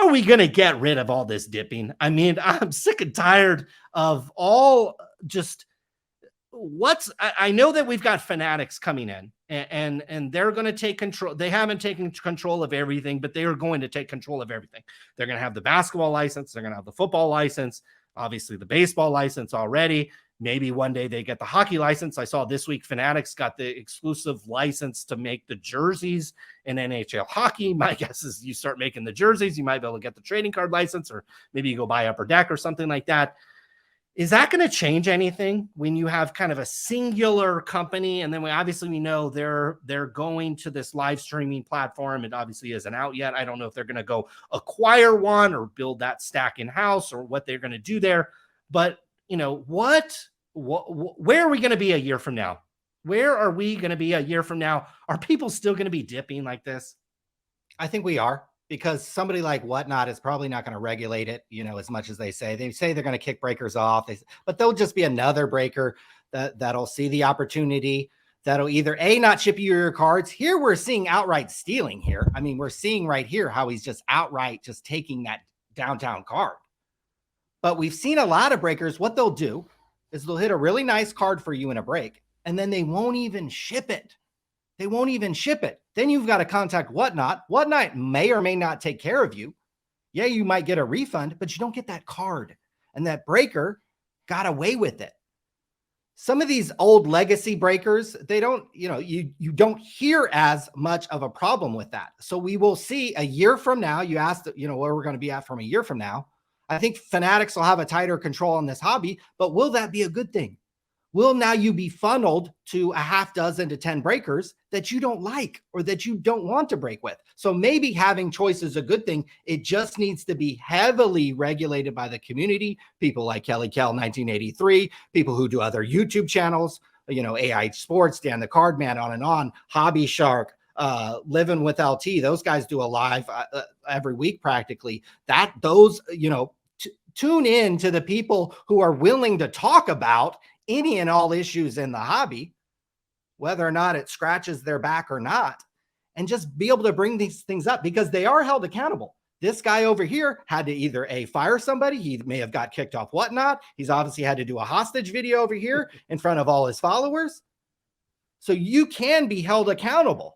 are we going to get rid of all this dipping? I mean, I'm sick and tired of all just I know that we've got Fanatics coming in and they're going to take control. They haven't taken control of everything, but they are going to take control of everything. They're going to have the basketball license. They're going to have the football license, obviously the baseball license already. Maybe one day they get the hockey license. I saw this week Fanatics got the exclusive license to make the jerseys in NHL hockey. My guess is you start making the jerseys, you might be able to get the trading card license, or maybe you go buy Upper Deck or something like that. Is that going to change anything when you have kind of a singular company? And then we know they're going to this live streaming platform. It obviously isn't out yet. I don't know if they're going to go acquire one or build that stack in house or what they're going to do there. But where are we going to be a year from now? Where are we going to be a year from now? Are people still going to be dipping like this? I think we are, because somebody like Whatnot is probably not going to regulate it, as much as they say. They say they're going to kick breakers off, but they'll just be another breaker that'll see the opportunity, that'll either not ship you your cards. Here we're seeing outright stealing here. I mean, we're seeing right here how he's just outright just taking that downtown card. But we've seen a lot of breakers. What they'll do is they'll hit a really nice card for you in a break, and then they won't even ship it. They won't even ship it. Then you've got to contact Whatnot. Whatnot may or may not take care of you. Yeah, you might get a refund, but you don't get that card. And that breaker got away with it. Some of these old legacy breakers, they don't, you don't hear as much of a problem with that. So we will see a year from now. You asked, where we're going to be at from a year from now. I think Fanatics will have a tighter control on this hobby, but will that be a good thing? Will now you be funneled to a half dozen to 10 breakers that you don't like or that you don't want to break with? So maybe having choice is a good thing. It just needs to be heavily regulated by the community. People like Kelly Kell 1983, people who do other YouTube channels, AI Sports, Dan the Card Man, on and on, Hobby Shark, Living with LT. Those guys do a live every week practically. Tune in to the people who are willing to talk about any and all issues in the hobby, whether or not it scratches their back or not, and just be able to bring these things up, because they are held accountable. This guy over here had to either fire somebody. He may have got kicked off Whatnot. He's obviously had to do a hostage video over here in front of all his followers. So you can be held accountable.